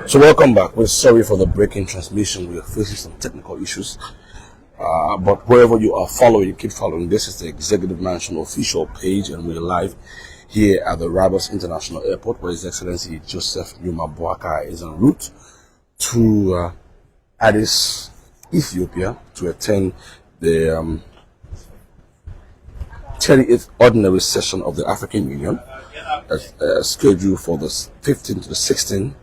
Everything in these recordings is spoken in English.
So welcome back. We're sorry for the breaking transmission. We are facing some technical issues. But wherever you are following, keep following. This is the Executive Mansion official page, and we're live here at the Rabas International Airport, where His Excellency Joseph Numa Boakai is en route to Addis, Ethiopia, to attend the 38th Ordinary Session of the African Union, scheduled for the 15th to the 16th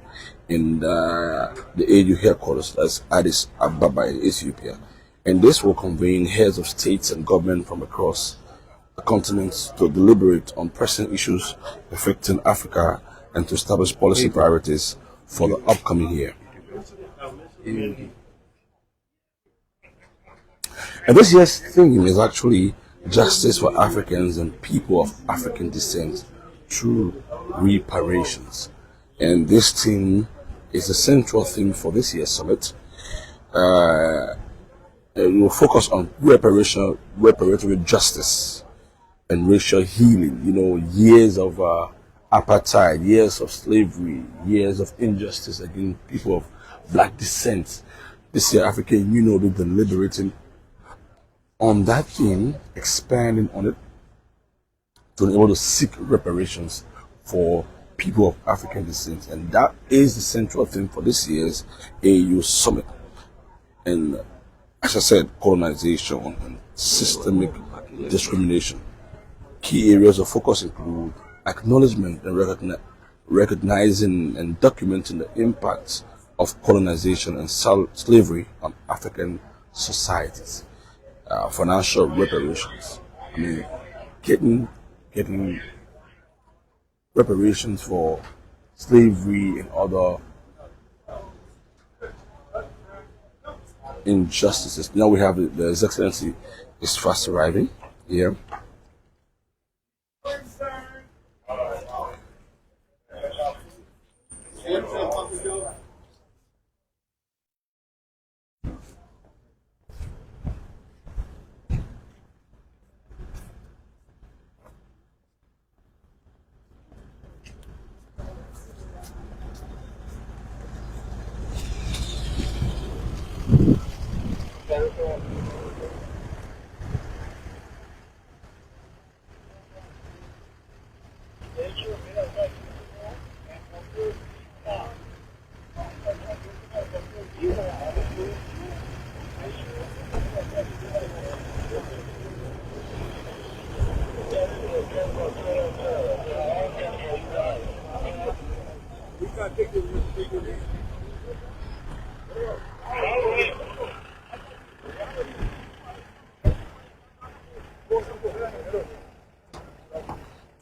in the AU headquarters, that's Addis Ababa in Ethiopia. And this will convene heads of states and government from across the continent to deliberate on pressing issues affecting Africa and to establish policy priorities for the upcoming year. And this year's theme is actually justice for Africans and people of African descent through reparations. And this theme is the central theme for this year's summit. We will focus on reparatory justice and racial healing. You know, years of apartheid, years of slavery, years of injustice against people of black descent. This year, African Union will be deliberating on that theme, expanding on it to be able to seek reparations for people of African descent. And that is the central theme for this year's AU summit. And as I said, colonization and systemic discrimination. Key areas of focus include acknowledgement and recognizing and documenting the impacts of colonization and slavery on African societies. Financial reparations. I mean, getting reparations for slavery and other injustices. Now we have His Excellency is fast arriving here.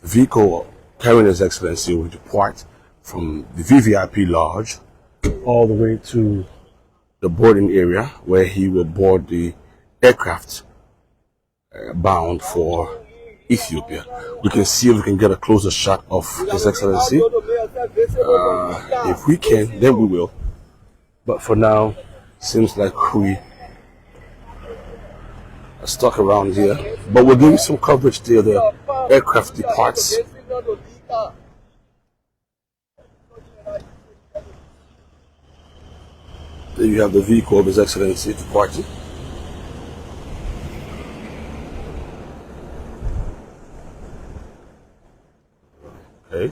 The vehicle carrying His Excellency will depart from the VVIP Lodge all the way to the boarding area where he will board the aircraft bound for Ethiopia. We can see if we can get a closer shot of His Excellency. If we can, then we will. But for now, seems like we are stuck around here. But we'll give you some coverage till the aircraft departs. There you have the vehicle of His Excellency departing. Okay.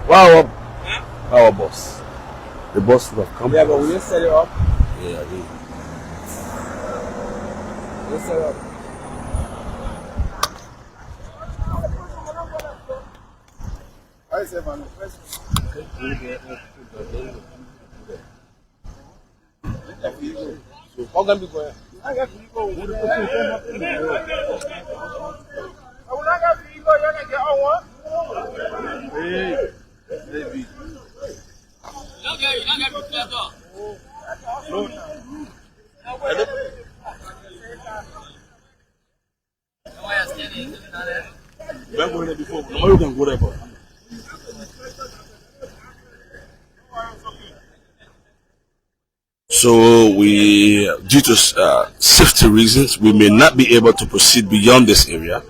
Wow, our boss. The boss would have come. Yeah, but we didn't set it up. Yeah, I did. Let's set it up. I said, man, how can we go? I got to go. going there before. Nobody can go there, but. So due to safety reasons, we may not be able to proceed beyond this area,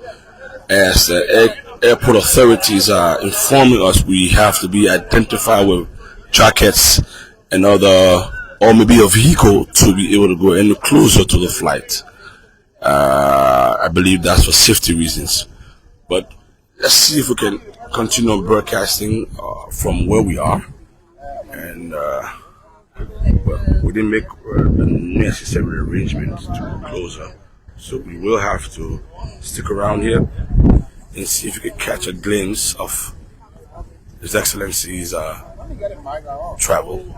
as the airport authorities are informing us we have to be identified with jackets and other, or maybe a vehicle to be able to go any closer to the flight. I believe that's for safety reasons. But let's see if we can continue broadcasting from where we are. And well, we didn't make the necessary arrangements to go closer. So we will have to stick around here and see if we can catch a glimpse of His Excellency's travel.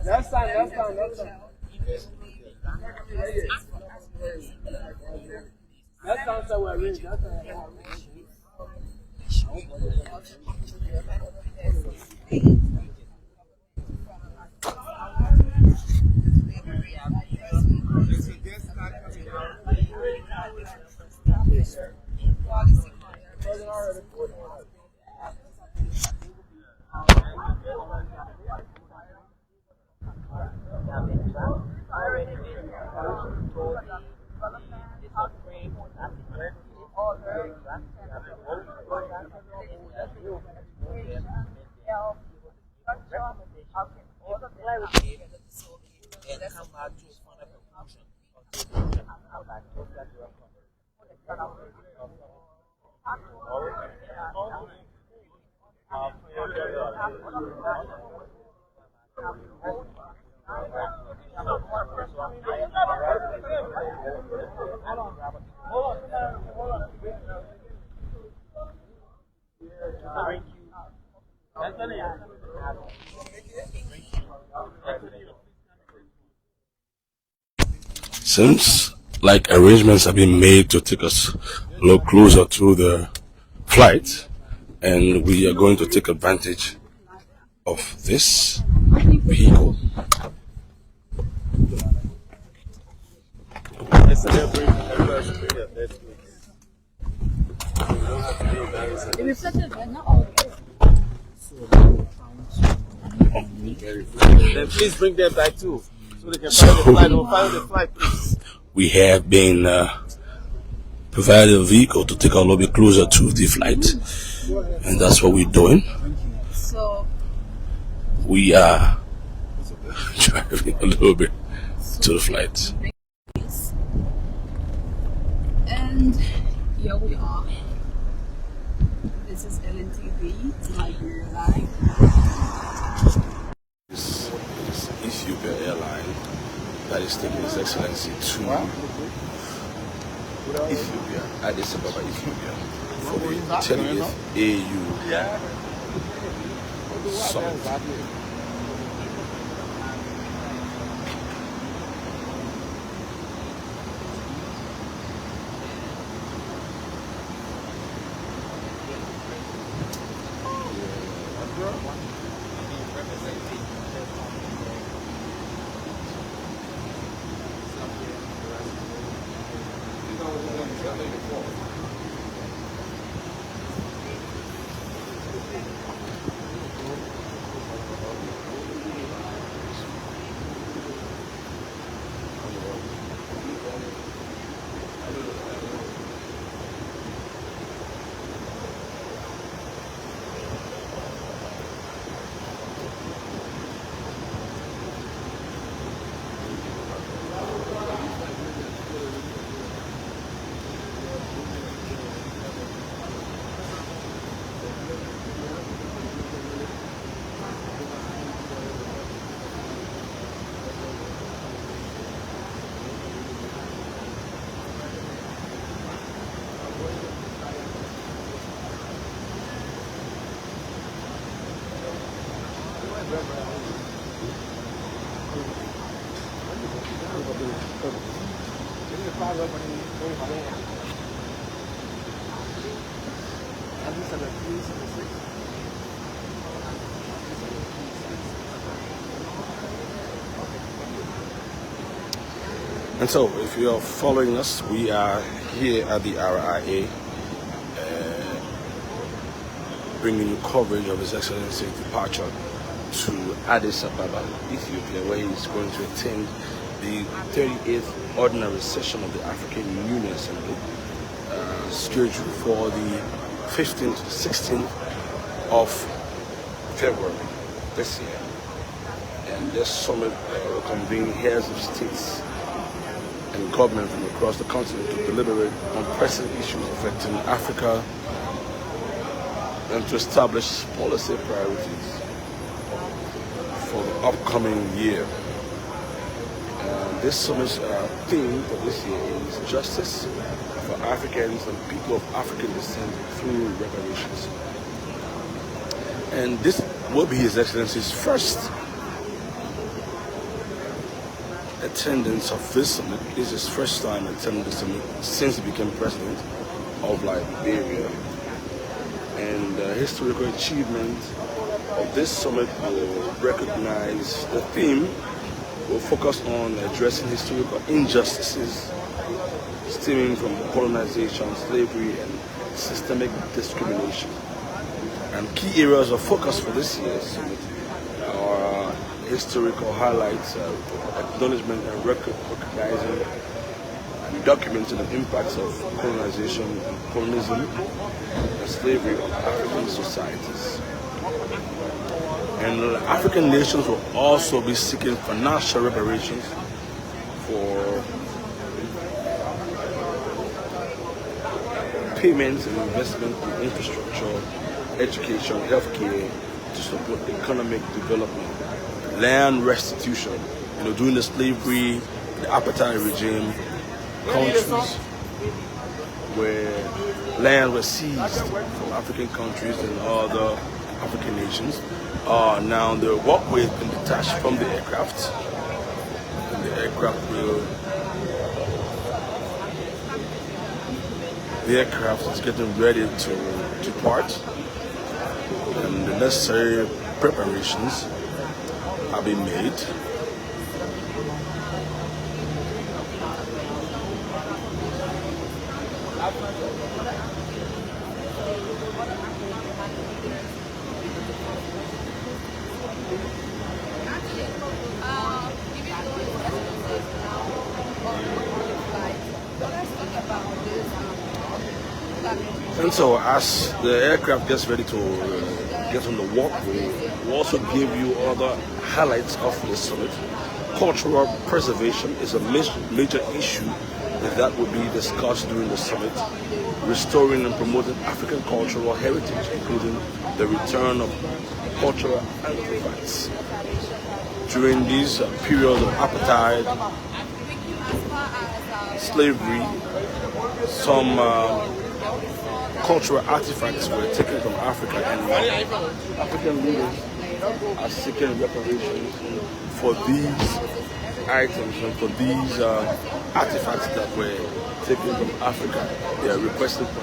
Next time. Next time, so we're rich. Seems like arrangements have been made to take us a little closer to the flight, and we are going to take advantage of this vehicle. Then please bring them back too, so they can find the flight, please. We have been provided a vehicle to take a little bit closer to the flight, and that's what we're doing. So we are driving a little bit to the flight. And here we are. This is LNTV, Liberia Live. This is Ethiopia airline that is taking His Excellency to Ethiopia, Addis Ababa, Ethiopia, for the 30th AU summit. And so, if you are following us, we are here at the RIA, bringing you coverage of His Excellency's departure to Addis Ababa, Ethiopia, where he is going to attend the 38th Ordinary Session of the African Union Assembly, scheduled for the 15th to 16th of February this year. And this summit will convene heads of states and government from across the continent to deliberate on pressing issues affecting Africa and to establish policy priorities for the upcoming year. This summit's theme for this year is justice for Africans and people of African descent through reparations. And this will be His Excellency's first attendance of this summit. This is his first time attending the summit since he became president of Liberia. And the historical achievement of this summit will recognize the theme, will focus on addressing historical injustices stemming from colonization, slavery, and systemic discrimination. And key areas of focus for this year's summit are historical highlights, acknowledgement and recognizing and documenting the impacts of colonization and colonialism and slavery on African societies. And African nations will also be seeking financial reparations for payments and investment in infrastructure, education, healthcare to support economic development, land restitution, during the slavery, the apartheid regime, countries where land was seized from African countries and other African nations are now the walkway has been detached from the aircraft, and the aircraft is getting ready to depart, and the necessary preparations are being made. And so as the aircraft gets ready to get on the walkway, we'll also give you other highlights of the summit. Cultural preservation is a major issue that will be discussed during the summit. Restoring and promoting African cultural heritage, including the return of cultural artifacts. During these periods of apartheid, slavery, some cultural artifacts were taken from Africa, and African leaders are seeking reparations for these items and for these artifacts that were taken from Africa. They are requesting for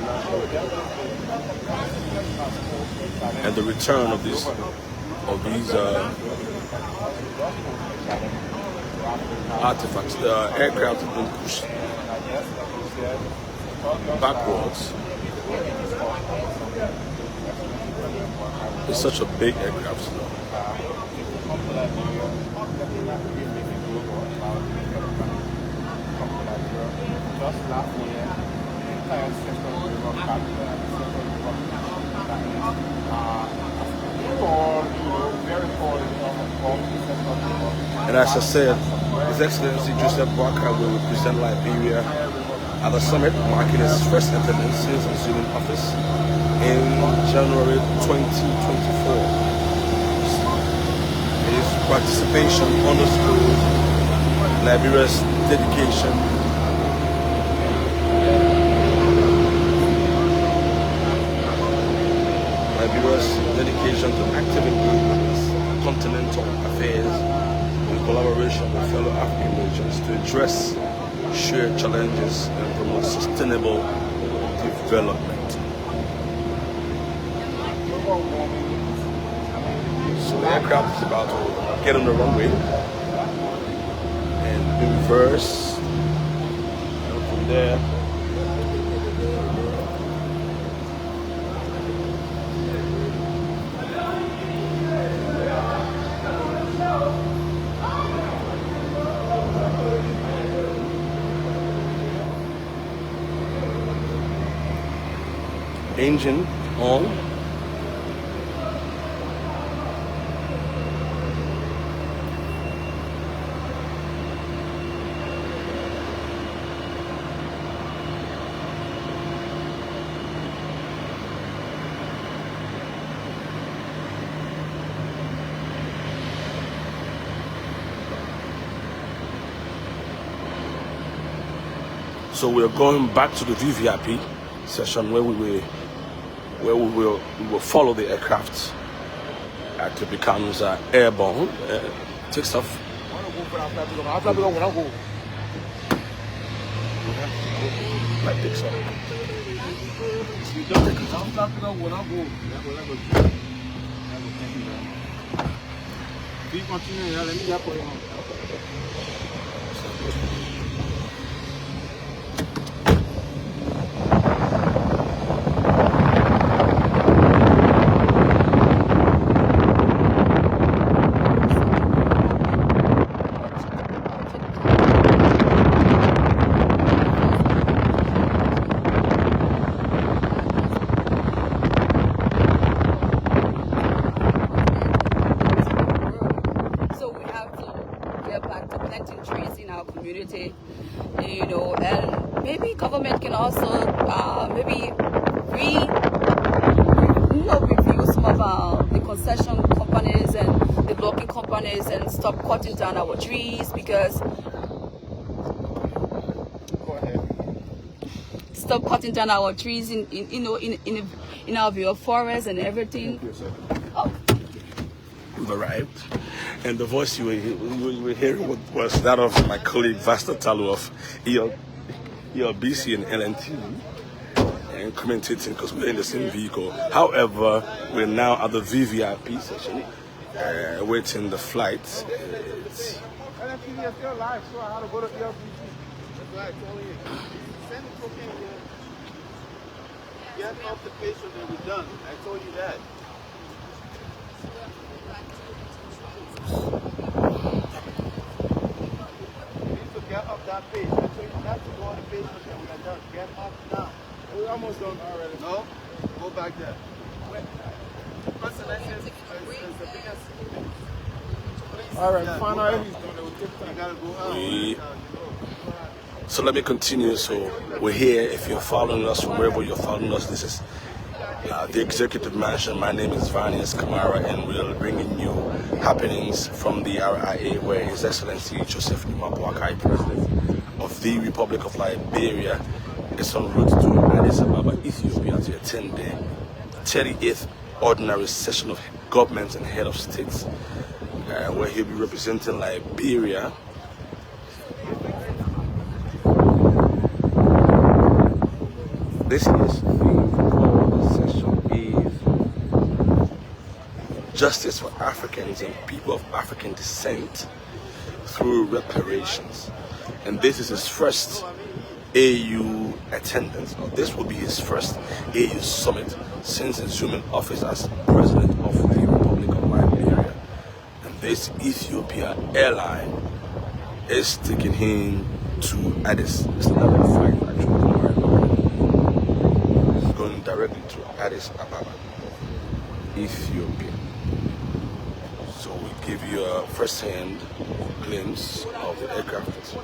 and the return of these artifacts. The aircraft have been pushed backwards. It's such a big aircraft. And as I said, His Excellency Joseph Boakai will represent Liberia at the summit, marking his first attendance since assuming office in January 2024. His participation underscores Liberia's dedication to active engagement intercontinental affairs in collaboration with fellow African nations to address shared challenges and promote sustainable development. So the aircraft is about to get on the runway and reverse, and from there engine on. So we're going back to the VVIP session where we will follow the aircraft until it becomes airborne. Takes off. Like takes off. You know, and maybe government can also maybe review some of the concession companies and the blocking companies and stop cutting down our trees, because stop cutting down our trees in our view of forests and everything. Oh. We've arrived, and the voice you were hearing was that of my colleague Vasta Talu of ELBC and LNT, and commentating because we're in the same vehicle. However, we're now at the VVIP session, waiting the flight. LNT is still live, so I had to go to ELBC. That's why I told you. Send it cocaine here. Get off the page so that we're done. I told you that. You need to get off that page. I told you not to go on the page so that we're done. Get off now. We're almost done already. No? Go back there. Person I said is the biggest. Alright, find out if he's done. It will take time. I gotta go out. So let me continue. So we're here. If you're following us from wherever you're following us, this is the Executive Mansion. My name is Vanius Kamara, and we're bringing you happenings from the RIA, where His Excellency Joseph Numa Boakai, President of the Republic of Liberia, is en route to Addis Ababa, Ethiopia, to attend the 38th Ordinary Session of Governments and Head of States, where he'll be representing Liberia. This is the session is Justice for Africans and People of African Descent through Reparations. And this is his first AU attendance. This will be his first AU summit since assuming office as President of the Republic of Liberia. And this Ethiopia airline is taking him to Addis. It's not a flight actually. Going directly to Addis Ababa, Ethiopia. So we give you a first-hand glimpse of the aircraft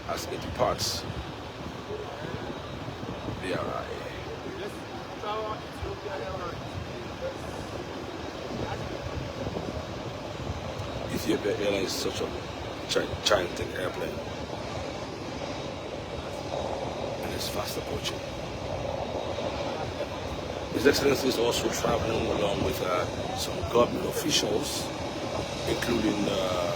as it departs the RIA. Ethiopia Airlines is such a giant airplane, and it's fast approaching. His Excellency is also traveling along with some government officials, including the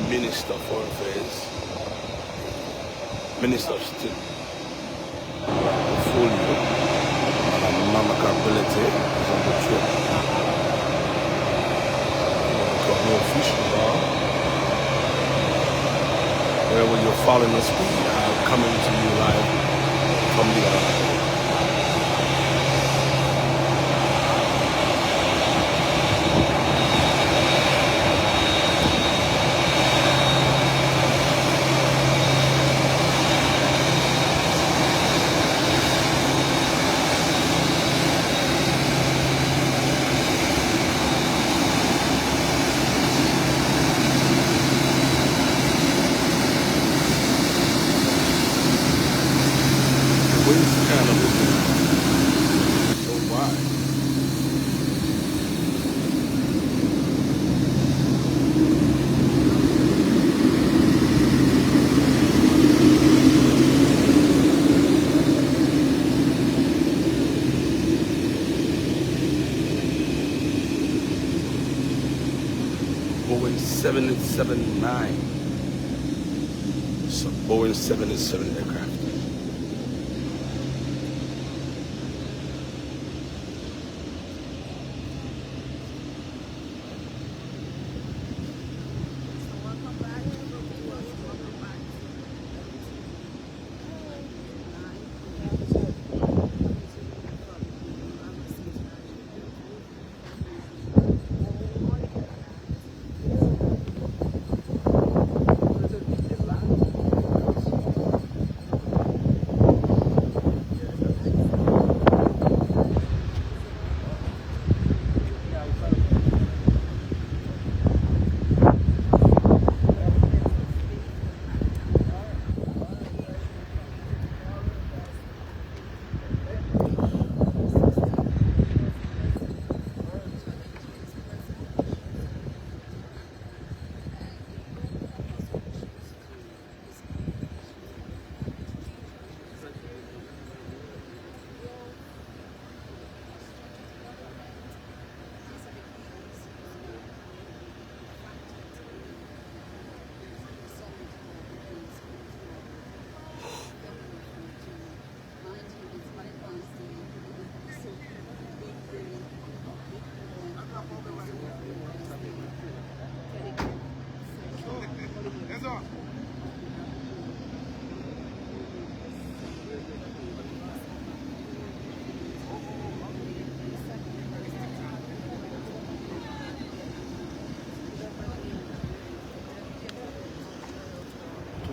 Minister of Foreign Affairs, Minister of State, Portfolio, and Mamaka is on the trip. Government officials are. Wherever you're following us, we are coming to you live from the wind's kind of so wide. Boeing 779. So Boeing 787 aircraft.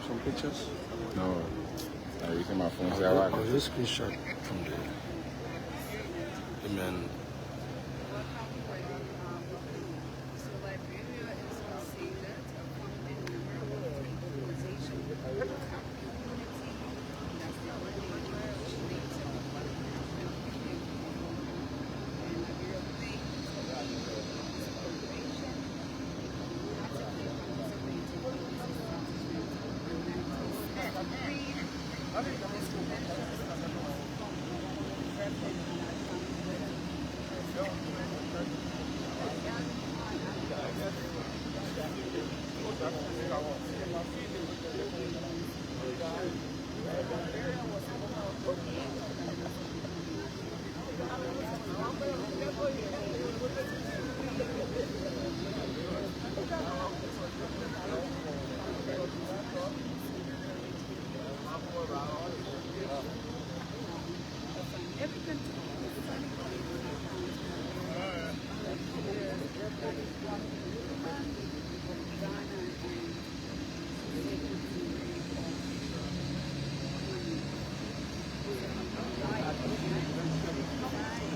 Some pictures? No. You think my phone's that right? Oh, this screenshot from the man.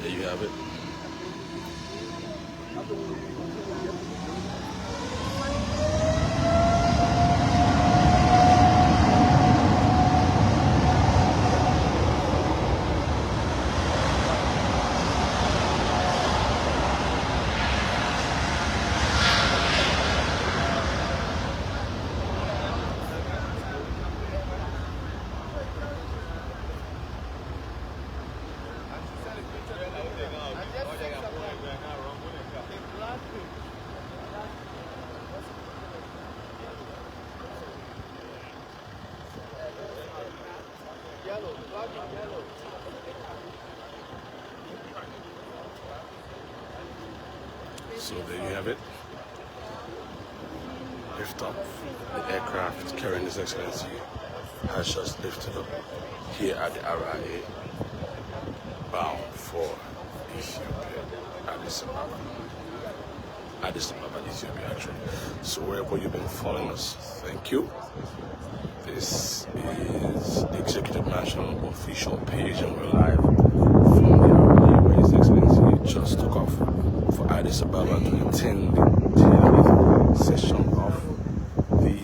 There you have it. yellow. Block in yellow. So there you have it. Lift up. The aircraft carrying His Excellency has just lifted up here at the RIA, bound for Ethiopia, Addis Ababa. Addis Ababa, Ethiopia, actually. So wherever you've been following us, thank you. This is the Executive National official page, and we're live from the RIA, where His Excellency just took off for Addis Ababa to attend the 10th session of the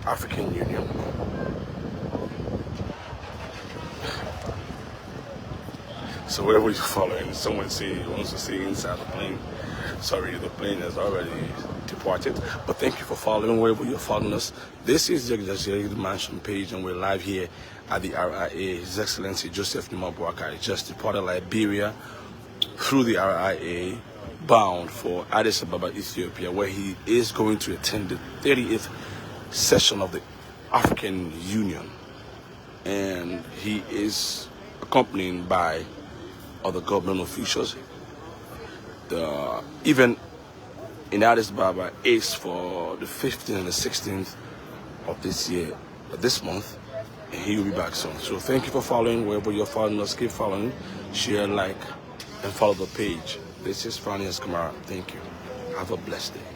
African Union. So wherever you're following, someone wants to see inside the plane. Sorry, the plane has already departed. But thank you for following wherever you're following us. This is the Executive Mansion page, and we're live here at the RIA. His Excellency Joseph Boakai just departed Liberia through the RIA, bound for Addis Ababa, Ethiopia, where he is going to attend the 30th session of the African Union. And he is accompanied by other government officials. The event in Addis Ababa is for the 15th and the 16th of this month, and he will be back soon. So thank you for following. Wherever you're following us, keep following, share, like, and follow the page. This is Franny Kamara. Thank you. Have a blessed day.